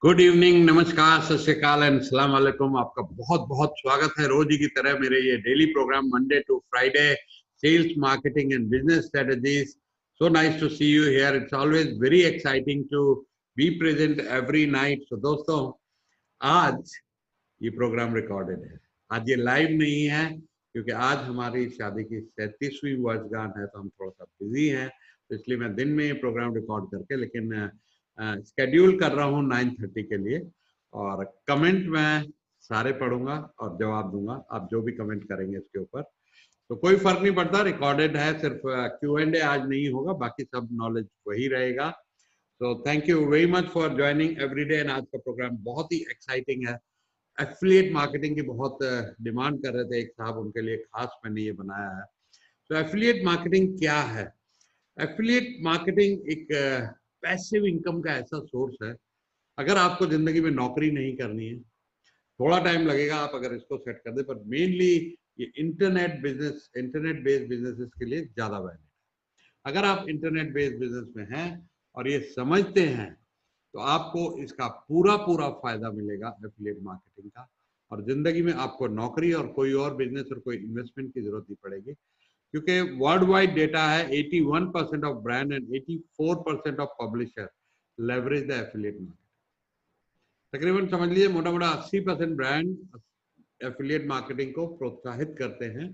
Good evening, नमस्कार, सत श्री अकाल एंड सलाम वालेकुम। आपका बहुत बहुत स्वागत है रोज ही की तरह मेरे ये daily programme Monday to Friday, sales marketing and business strategies. So nice to see you here. It's always very exciting to be present every night. So दोस्तों, आज ये प्रोग्राम रिकॉर्डेड है, आज ये लाइव नहीं है क्योंकि आज हमारी शादी की 37वीं वर्षगांठ है, तो हम थोड़ा सा बिजी हैं, तो इसलिए मैं दिन में ये प्रोग्राम रिकॉर्ड करके लेकिन स्केड्यूल कर रहा हूँ 9:30 के लिए। और कमेंट मैं सारे पढ़ूंगा और जवाब दूंगा, आप जो भी कमेंट करेंगे इसके ऊपर, तो कोई फर्क नहीं पड़ता। रिकॉर्डेड है, सिर्फ Q&A आज नहीं होगा, बाकी सब नॉलेज वही रहेगा। तो thank you very much for joining everyday. And आज का प्रोग्राम बहुत ही एक्साइटिंग है। एफिलिएट मार्केटिंग की बहुत डिमांड कर रहे थे एक साहब, उनके लिए खास मैंने ये बनाया है। तो एफिलिएट मार्केटिंग क्या है? एफिलिएट मार्केटिंग एक पैसिव इनकम का ऐसा सोर्स है। अगर आपको जिंदगी में नौकरी नहीं करनी है, थोड़ा टाइम लगेगा आप अगर इसको सेट कर दे, पर मेनली ये इंटरनेट बेस्ड बिजनेसेस के लिए ज्यादा वैलिड है। अगर आप इंटरनेट बेस्ड बिजनेस में हैं और ये समझते हैं, तो आपको इसका पूरा पूरा फायदा मिलेगा एफिलिएट मार्केटिंग का। और जिंदगी में आपको नौकरी और कोई और बिजनेस और कोई इन्वेस्टमेंट की जरूरत नहीं पड़ेगी, क्योंकि वर्ल्ड वाइड डेटा है 81% of brand and 84% of publisher leverage the affiliate market. तकरीबन समझ लीजिए मोटा मोटा 80% ब्रांड एफिलिएट मार्केटिंग को प्रोत्साहित करते हैं,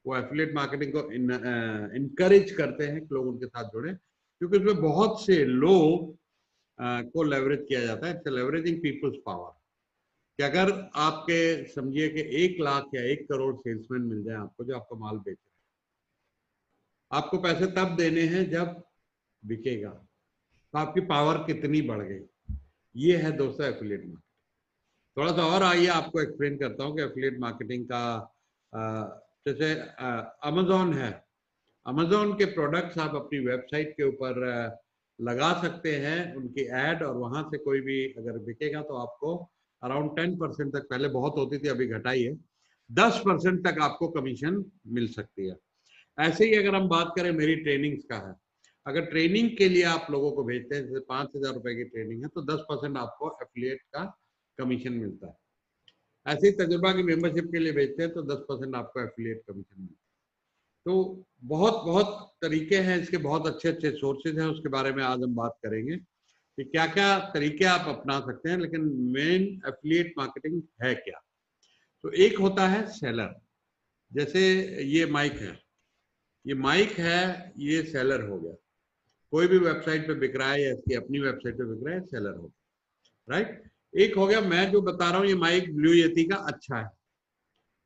वो एफिलिएट मार्केटिंग को इनकरेज करते हैं कि लोग उनके साथ जुड़े, क्योंकि उसमें बहुत से लोग को लेवरेज किया जाता है। It's leveraging peoples power. कि अगर आपके समझिए कि 1 लाख या 1 करोड़ सेल्समैन मिल जाए आपको, जो आपका माल बेच रहे हैं, आपको पैसे तब देने हैं जब बिकेगा। तो आपकी पावर कितनी बढ़ गई, ये है दोस्तों एफिलिएट मार्केटिंग। थोड़ा सा और आइए आपको एक्सप्लेन करता हूँ कि एफिलिएट मार्केटिंग का जैसे अमेजोन है, अमेजोन के प्रोडक्ट्स आप अपनी वेबसाइट के ऊपर लगा सकते हैं उनकी एड, और वहां से कोई भी अगर बिकेगा तो आपको अराउंड 10% तक, पहले बहुत होती थी अभी घटाई है, 10% तक आपको कमीशन मिल सकती है। ऐसे ही अगर हम बात करें मेरी ट्रेनिंग्स का है, अगर ट्रेनिंग के लिए आप लोगों को भेजते हैं, जैसे 5,000 रुपए की ट्रेनिंग है, तो 10% आपको एफिलिएट का कमीशन मिलता है। ऐसे ही तजुर्बा की मेंबरशिप के लिए भेजते हैं तो 10% आपको एफिलिएट कमीशन मिलता है। तो बहुत बहुत तरीके हैं इसके, बहुत अच्छे अच्छे सोर्सेज हैं, उसके बारे में आज हम बात करेंगे कि क्या क्या तरीके आप अपना सकते हैं। लेकिन मेन एफिलिएट मार्केटिंग है क्या? तो एक होता है सेलर। जैसे ये माइक है, ये माइक है, ये सेलर हो गया। कोई भी वेबसाइट पे बिक रहा है या इसकी अपनी वेबसाइट पे बिक रहा है, सेलर हो गया, राइट। एक हो गया मैं जो बता रहा हूँ ये माइक ब्लू यती का अच्छा है,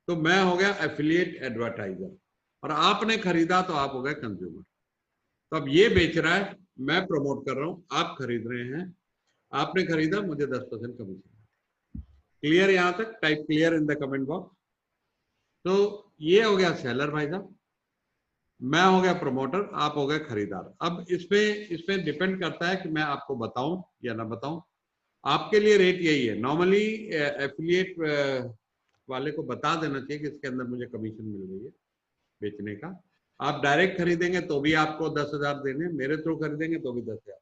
तो मैं हो गया एफिलिएट एडवर्टाइजर, और आपने खरीदा तो आप हो गए कंज्यूमर। तो अब ये बेच रहा है, मैं प्रमोट कर रहा हूं, आप खरीद रहे हैं, आपने खरीदा, मुझे 10% कमीशन। क्लियर? यहां तक type clear in the comment box. तो ये हो गया सेलर भाई साहब, मैं हो गया प्रमोटर, आप हो गए खरीदार। अब इसमें डिपेंड करता है कि मैं आपको बताऊं या ना बताऊं। आपके लिए रेट यही है। नॉर्मली एफिलिएट वाले को बता देना चाहिए कि इसके अंदर मुझे कमीशन मिल रही है बेचने का। आप डायरेक्ट खरीदेंगे तो भी आपको 10,000 देने, मेरे थ्रू खरीदेंगे तो भी 10,000।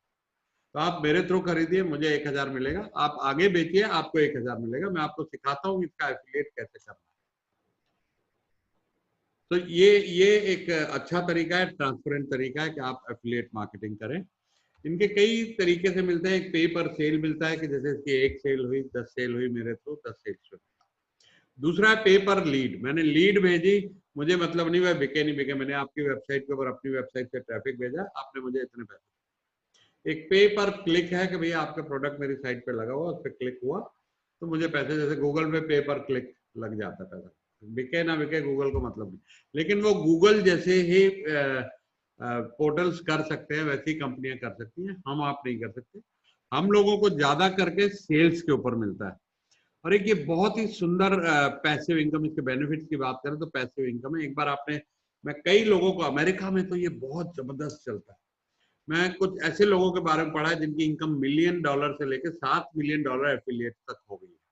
तो आप मेरे थ्रू खरीदिए, मुझे 1,000 मिलेगा, आप आगे बेचिए, आपको 1,000 मिलेगा। मैं आपको सिखाता हूँ इसका एफिलिएट कैसे करना है। तो ये एक अच्छा तरीका है, ट्रांसपेरेंट तरीका है कि आप एफिलिएट मार्केटिंग करें। इनके कई तरीके से मिलते हैं। एक पे पर सेल मिलता है कि जैसे इसकी 1 सेल हुई, 10 सेल हुई मेरे थ्रू, 10 सेल्स। दूसरा है पे पर लीड। मैंने लीड भेजी, मुझे मतलब नहीं वह बिके नहीं बिके, मैंने आपकी वेबसाइट के ऊपर अपनी वेबसाइट से ट्रैफिक भेजा, आपने मुझे इतने पैसे। एक पे पर क्लिक है कि भैया आपका प्रोडक्ट मेरी साइट पे लगा हुआ, उस पर क्लिक हुआ तो मुझे पैसे, जैसे गूगल पे पर क्लिक लग जाता है पैसा। बिके ना बिके गूगल को मतलब नहीं, लेकिन वो गूगल जैसे ही पोर्टल्स कर सकते हैं वैसी कंपनियां कर सकती हैं, हम आप नहीं कर सकते। हम लोगों को ज्यादा करके सेल्स के ऊपर मिलता है। और एक ये बहुत ही सुंदर पैसिव इनकम, इसके बेनिफिट्स की बात करें तो पैसिव इनकम है। एक बार आपने, मैं कई लोगों को, अमेरिका में तो ये बहुत जबरदस्त चलता है। मैं कुछ ऐसे लोगों के बारे में पढ़ा है जिनकी इनकम $1 मिलियन से लेकर $7 मिलियन एफिलिएट तक हो गई है।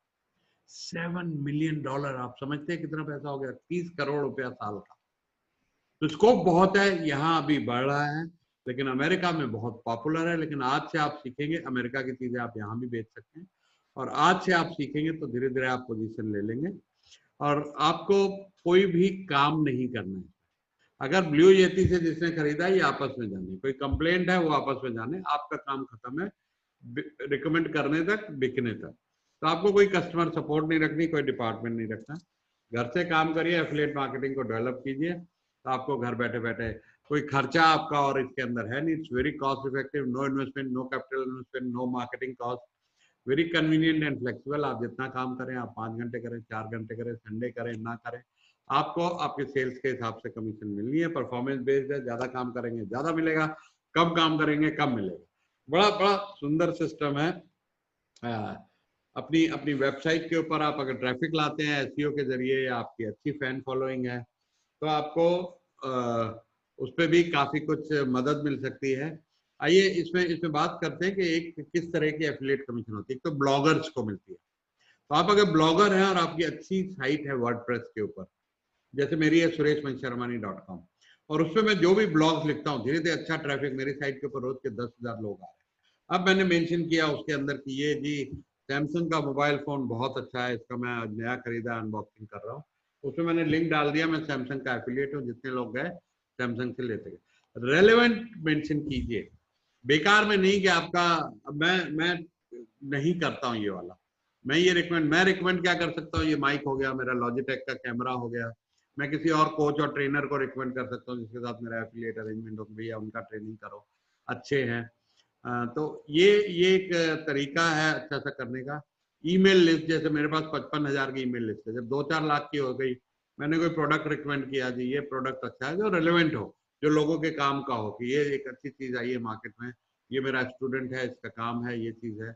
$7 मिलियन, आप समझते हैं कितना पैसा हो गया? 30 करोड़ रुपया साल का। तो स्कोप बहुत है, यहाँ अभी बढ़ रहा है, लेकिन अमेरिका में बहुत पॉपुलर है। लेकिन आज से आप सीखेंगे, अमेरिका की चीजें आप यहाँ भी बेच सकते हैं। और आज से आप सीखेंगे तो धीरे धीरे आप पोजीशन ले लेंगे। और आपको कोई भी काम नहीं करना है। अगर ब्लू येती से जिसने खरीदा ये आपस में जाने, कोई कंप्लेंट है वो आपस में जाने, आपका काम खत्म है रिकमेंड करने तक, बिकने तक। तो आपको कोई कस्टमर सपोर्ट नहीं रखनी, कोई डिपार्टमेंट नहीं रखना, घर से काम करिए, एफिलिएट मार्केटिंग को डेवलप कीजिए, तो आपको घर बैठे बैठे कोई खर्चा आपका और इसके अंदर है नहीं। It's very cost effective, no investment, no capital investment, no marketing cost, very convenient and flexible. आप जितना काम करें, आप 5 घंटे करें, 4 घंटे करें, संडे करें, ना करें, आपको आपके सेल्स के हिसाब से कमीशन मिलनी है। परफॉर्मेंस बेस्ड है, ज्यादा काम करेंगे ज्यादा मिलेगा, कम काम करेंगे कम मिलेगा। बड़ा बड़ा सुंदर सिस्टम है। अपनी अपनी वेबसाइट के ऊपर आप अगर ट्रैफिक लाते हैं एसईओ के जरिए, आपकी अच्छी फैन फॉलोइंग है, तो आपको उस पर भी काफी कुछ मदद मिल सकती है। आइए इसमें इसमें बात करते हैं कि एक किस तरह की एफिलिएट कमीशन होती है। तो ब्लॉगर्स को मिलती है। तो आप अगर ब्लॉगर हैं और आपकी अच्छी साइट है वर्डप्रेस के ऊपर, जैसे मेरी है sureshmanshramani.com, और उसमें मैं जो भी ब्लॉग्स लिखता हूँ, धीरे धीरे अच्छा ट्रैफिक मेरी साइट के ऊपर रोज के 10,000 लोग आ रहे हैं। अब मैंने मेंशन किया उसके अंदर कि ये जी सैमसंग का मोबाइल फोन बहुत अच्छा है, इसका मैं नया खरीदा, अनबॉक्सिंग कर रहा हूँ, उसमें मैंने लिंक डाल दिया, मैं सैमसंग का एफिलिएट हूँ, जितने लोग गए सैमसंग से लेते गए। रेलेवेंट मेंशन कीजिए, बेकार में नहीं कि आपका। मैं नहीं करता हूँ ये वाला। मैं रिकमेंड क्या कर सकता हूँ, ये माइक हो गया, मेरा लॉजिटेक का कैमरा हो गया, मैं किसी और कोच और ट्रेनर को रिकमेंड कर सकता हूँ जिसके साथ मेरा एफिलिएट अरेंजमेंट हो, भैया उनका ट्रेनिंग करो, अच्छे हैं। तो ये एक तरीका है अच्छा सा करने का। ईमेल लिस्ट, जैसे मेरे पास 55,000 की ईमेल लिस्ट है, जब 2-4 लाख की हो गई, मैंने कोई प्रोडक्ट रिकमेंड किया, जी ये प्रोडक्ट अच्छा है, जो रेलेवेंट हो, जो लोगों के काम का हो, कि ये एक अच्छी चीज आई है मार्केट में, ये मेरा स्टूडेंट है, इसका काम है, ये चीज है,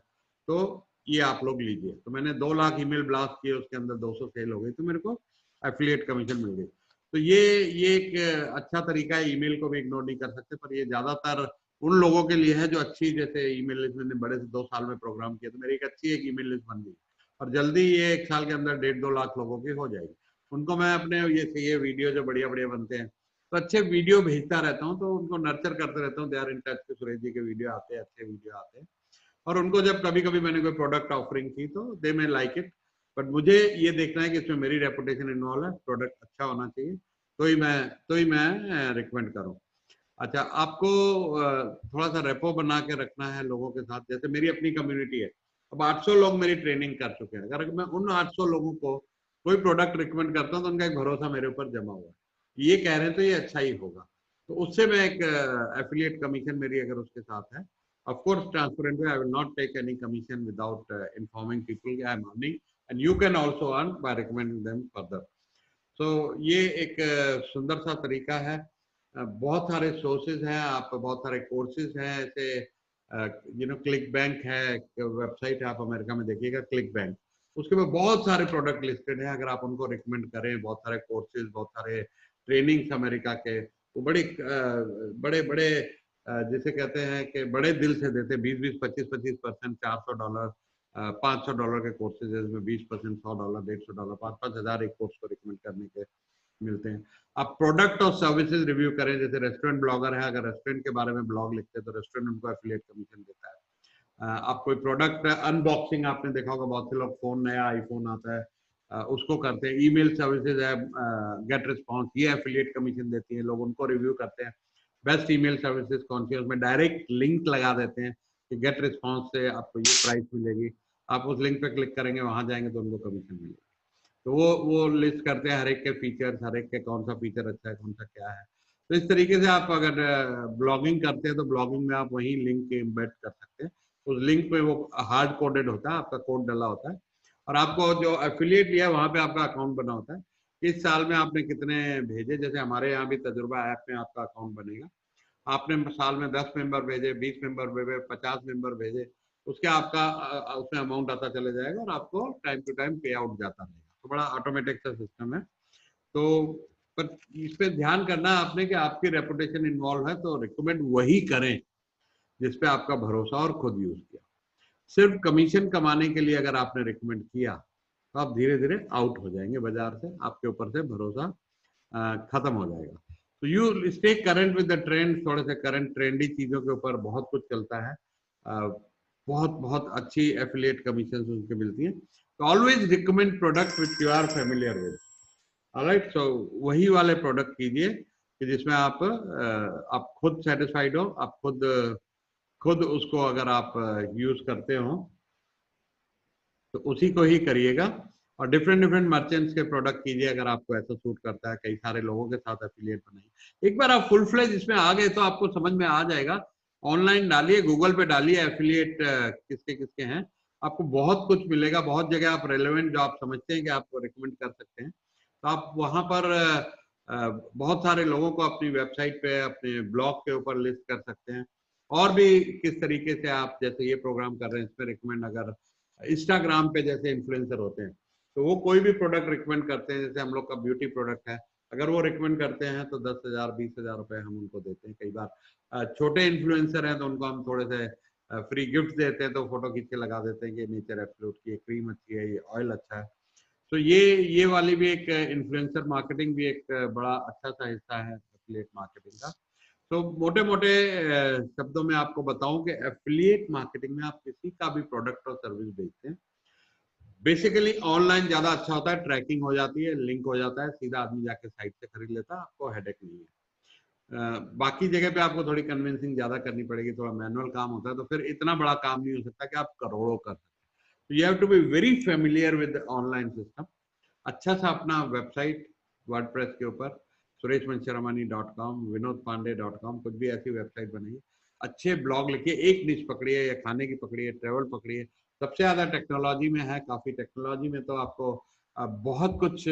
तो ये आप लोग लीजिए। तो मैंने 2 लाख ईमेल ब्लास्ट किए, उसके अंदर 200 सेल हो गई, तो मेरे को एफिलिएट कमीशन मिल गई। तो ये एक अच्छा तरीका है। ईमेल को भी इग्नोर नहीं कर सकते, पर ये ज्यादातर उन लोगों के लिए है जो अच्छी, जैसे ईमेल लिस्ट मैंने बड़े से 2 साल में प्रोग्राम किया, तो मेरी एक अच्छी एक ईमेल लिस्ट बन गई, और जल्दी ये 1 साल के अंदर 1.5-2 लाख लोगों की हो जाएगी। उनको मैं अपने ये वीडियो जो बढ़िया बढ़िया बनते हैं, तो अच्छे वीडियो भेजता रहता हूँ, तो उनको नर्चर करते रहता हूँ, दे आर इन टच के सुरेश जी के वीडियो आते हैं, अच्छे वीडियो आते हैं। और उनको जब कभी कभी मैंने कोई प्रोडक्ट ऑफरिंग की तो दे मे लाइक इट, बट मुझे ये देखना है कि इसमें मेरी रेपुटेशन इन्वॉल्व है, प्रोडक्ट अच्छा होना चाहिए, तो ही मैं रिकमेंड करूँ। अच्छा, आपको थोड़ा सा रेपो बना के रखना है लोगों के साथ। जैसे मेरी अपनी कम्युनिटी है, अब 800 लोग मेरी ट्रेनिंग कर चुके हैं, अगर मैं उन 800 लोगों को कोई प्रोडक्ट रिकमेंड करता हूँ तो उनका एक भरोसा मेरे ऊपर जमा हुआ है, ये कह रहे हैं तो ये अच्छा ही होगा, तो उससे मैं एक एफिलिएट कमीशन मेरी अगर उसके साथ है, of course transparently I will not take any commission without informing people I am earning, and you can also earn by recommending them further. So ये एक सुंदर सा तरीका है। बहुत सारे सोर्सेज हैं, आप बहुत सारे कोर्सेज हैं, ऐसे क्लिक बैंक है, वेबसाइट है, आप अमेरिका में देखिएगा क्लिक बैंक, उसके में बहुत सारे प्रोडक्ट लिस्टेड हैं। अगर आप उनको रिकमेंड करें, बहुत सारे कोर्सेज, बहुत सारे ट्रेनिंग्स अमेरिका के, वो बड़े बड़े जिसे कहते हैं कि बड़े दिल से देते, 20-20, 25-25%, $400, $500 के कोर्सेज है, जिसमें 20%, $100, $150, 5,000 एक कोर्स को रिकमेंड करने के मिलते हैं। आप प्रोडक्ट और सर्विसेज रिव्यू करें, जैसे रेस्टोरेंट ब्लॉगर है, अगर रेस्टोरेंट के बारे में ब्लॉग लिखते हैं तो रेस्टोरेंट उनको एफिलिएट कमीशन देता है। आप कोई प्रोडक्ट अनबॉक्सिंग, आपने देखा होगा बहुत से लोग, फोन नया आईफोन आता है उसको करते हैं। ईमेल सर्विसेज है, गेट रिस्पॉन्स, ये एफिलिएट कमीशन देती है, लोग उनको रिव्यू करते हैं। बेस्ट ईमेल सर्विसेज कौन सी है, उसमें डायरेक्ट लिंक लगा देते हैं कि गेट रिस्पॉन्स से आपको ये प्राइस मिलेगी, आप उस लिंक पे क्लिक करेंगे, वहां जाएंगे तो उनको कमीशन मिलेगा। तो वो लिस्ट करते हैं हर एक के फीचर्स, हर एक के कौन सा फीचर अच्छा है, कौन सा क्या है। तो इस तरीके से आप अगर ब्लॉगिंग करते हैं तो ब्लॉगिंग में आप वही लिंक इम्बेड कर सकते हैं, उस लिंक पे वो हार्ड कोडेड होता है, आपका कोड डला होता है, और आपको जो एफिलिएट लिया वहां पे आपका अकाउंट बना होता है, इस साल में आपने कितने भेजे। जैसे हमारे यहाँ भी तजुर्बा ऐप में आपका अकाउंट बनेगा, आपने साल में 10 मेंबर भेजे, 20 मेंबर भेजे, 50 मेंबर भेजे, उसके आपका उसमें अमाउंट आता चले जाएगा, और आपको टाइम टू टाइम पे आउट जाता रहेगा। तो बड़ा ऑटोमेटिक सा सिस्टम है। तो पर इस पे ध्यान करना है आपने कि आपकी रेपुटेशन इन्वॉल्व है, तो रिकमेंड वही करें जिसपे आपका भरोसा और खुद यूज किया। सिर्फ कमीशन कमाने के लिए अगर आपने रिकमेंड किया तो आप धीरे धीरे आउट हो जाएंगे बाजार से, आपके ऊपर से भरोसा खत्म हो जाएगा। तो you stay current with the trend, थोड़े से करंट ट्रेंडी चीजों के ऊपर बहुत कुछ चलता है। बहुत बहुत अच्छी एफिलिएट कमीशन उनके मिलती हैं। तो always recommend product which you are familiar with. Alright, so वही वाले प्रोडक्ट कीजिए कि जिसमें आप खुद सेटिस्फाइड हो, आप खुद उसको अगर आप यूज करते हो तो उसी को ही करिएगा। और डिफरेंट डिफरेंट मर्चेंट्स के प्रोडक्ट कीजिए अगर आपको ऐसा सूट करता है, कई सारे लोगों के साथ एफिलिएट बनाइए। एक बार आप फुल फ्लेज इसमें आ गए तो आपको समझ में आ जाएगा। ऑनलाइन डालिए, गूगल पे डालिए एफिलिएट किसके किसके हैं, आपको बहुत कुछ मिलेगा। बहुत जगह आप रेलेवेंट जो आप समझते हैं कि आप रिकमेंड कर सकते हैं, तो आप वहां पर बहुत सारे लोगों को अपनी वेबसाइट पे, अपने ब्लॉग के ऊपर लिस्ट कर सकते हैं। और भी किस तरीके से आप जैसे ये प्रोग्राम कर रहे हैं इसमें रिकमेंड, अगर इंस्टाग्राम पे जैसे इन्फ्लुएंसर होते हैं तो वो कोई भी प्रोडक्ट रिकमेंड करते हैं, जैसे हम लोग का ब्यूटी प्रोडक्ट है, अगर वो रिकमेंड करते हैं तो 10,000 20,000 रुपए हम उनको देते हैं। कई बार छोटे इन्फ्लुएंसर हैं तो उनको हम थोड़े से फ्री गिफ्ट देते हैं, तो फोटो खींच के लगा देते हैं कि नेचर एब्सोल्यूट की क्रीम अच्छी है, ये ऑयल अच्छा है। तो ये वाली भी एक इन्फ्लुएंसर मार्केटिंग भी एक बड़ा अच्छा सा हिस्सा है एफिलिएट मार्केटिंग का। तो मोटे मोटे शब्दों में आपको बताऊं कि एफिलिएट मार्केटिंग में आप किसी का भी प्रोडक्ट और सर्विस बेचते हैं, बेसिकली ऑनलाइन ज्यादा अच्छा होता है, ट्रैकिंग हो जाती है, लिंक हो जाता है, सीधा आदमी जाके साइट से खरीद लेता है, आपको हेडेक नहीं है। बाकी जगह पे आपको थोड़ी कन्विंसिंग ज्यादा करनी पड़ेगी, थोड़ा मैनुअल काम होता है, तो फिर इतना बड़ा काम नहीं हो सकता कि आप करोड़ों कर सकते। तो you have to be very familiar with online system. अच्छा सा अपना वेबसाइट वर्डप्रेस के ऊपर sureshmancharamani.com, vinodpande.com, कुछ भी ऐसी वेबसाइट बनाइए, अच्छे ब्लॉग लिखिए, एक निश पकड़िए, या खाने की पकड़िए, ट्रेवल पकड़िए। सबसे ज्यादा टेक्नोलॉजी में है, काफी टेक्नोलॉजी में तो आपको बहुत कुछ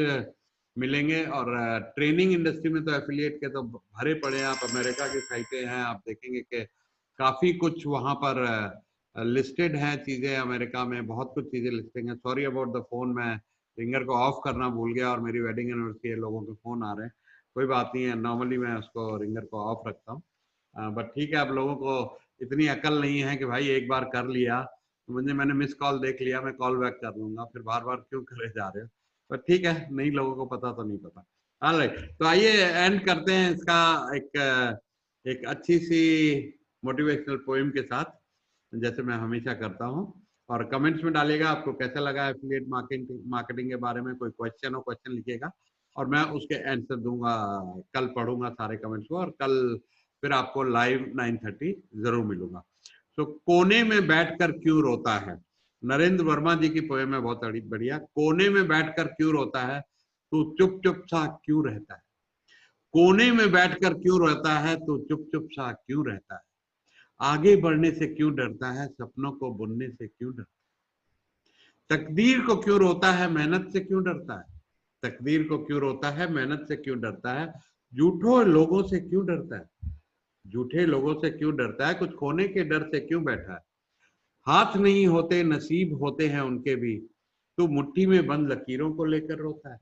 मिलेंगे। और ट्रेनिंग इंडस्ट्री में तो एफिलिएट के तो भरे पड़े हैं। आप अमेरिका की साइटें हैं, आप देखेंगे कि काफी कुछ वहां पर लिस्टेड है चीजें। अमेरिका में बहुत कुछ चीजें लिस्टिंग है। सॉरी अबाउट द फोन, मैं रिंगर को ऑफ करना भूल गया और मेरी वेडिंग एनिवर्सरी है, लोगों के फोन आ रहे हैं। कोई बात नहीं है, नॉर्मली मैं उसको रिंगर को ऑफ रखता हूँ, बट ठीक है, आप लोगों को इतनी अकल नहीं है कि भाई एक बार कर लिया तो मैंने मिस कॉल देख लिया, मैं कॉल बैक कर लूंगा, फिर बार बार क्यों करे जा रहे हो। पर ठीक है, नहीं लोगों को पता तो नहीं पता। ऑलराइट, तो आइए एंड करते हैं इसका एक अच्छी सी मोटिवेशनल पोएम के साथ, जैसे मैं हमेशा करता हूँ। और कमेंट्स में डालिएगा आपको कैसा लगा एफिलिएट मार्केटिंग के बारे में। कोई क्वेश्चन हो, क्वेश्चन लिखिएगा और मैं उसके आंसर दूंगा। कल पढ़ूंगा सारे कमेंट्स को और कल फिर आपको लाइव 9:30 जरूर मिलूंगा। तो कोने में बैठकर क्यों रोता है, नरेंद्र वर्मा जी की पोएम है, बहुत बढ़िया। कोने में बैठकर क्यों रोता है, तू चुप चुप सा क्यों रहता है। कोने में बैठकर क्यों रोता है, तू चुप चुप सा क्यों रहता है। आगे बढ़ने से क्यों डरता है, सपनों को बुनने से क्यों डरता है। तकदीर को क्यों रोता है, मेहनत से क्यों डरता है। तकदीर को क्यों रोता है, मेहनत से क्यों डरता है। झूठों लोगों से क्यों डरता है, झूठे लोगों से क्यों डरता है। कुछ खोने के डर से क्यों बैठा है। हाथ नहीं होते नसीब होते हैं उनके भी, तू मुट्ठी में बंद लकीरों को लेकर रोता है।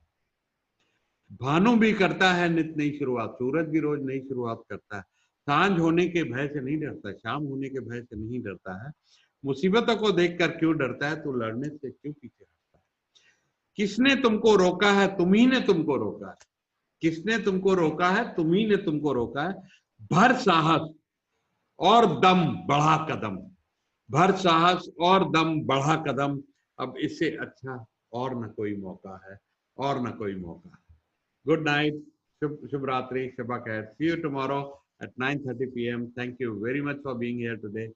भानु भी करता है नित नई शुरुआत, सूरज भी रोज नई शुरुआत करता है। सांझ होने के भय से नहीं डरता, शाम होने के भय से नहीं डरता है। मुसीबतों को देखकर क्यों डरता है, तू लड़ने से क्यों पीछे हटता है। किसने तुमको रोका है, तुम ही ने तुमको रोका है। किसने तुमको रोका है, तुम ही ने तुमको रोका है। भर साहस और दम बढ़ा कदम, भर साहस और दम बढ़ा कदम। अब इससे अच्छा और न कोई मौका है, और न कोई मौका है। Good night. Shubh Ratri. Shubha Khair. See you tomorrow at 9:30 p.m. Thank you very much for being here today.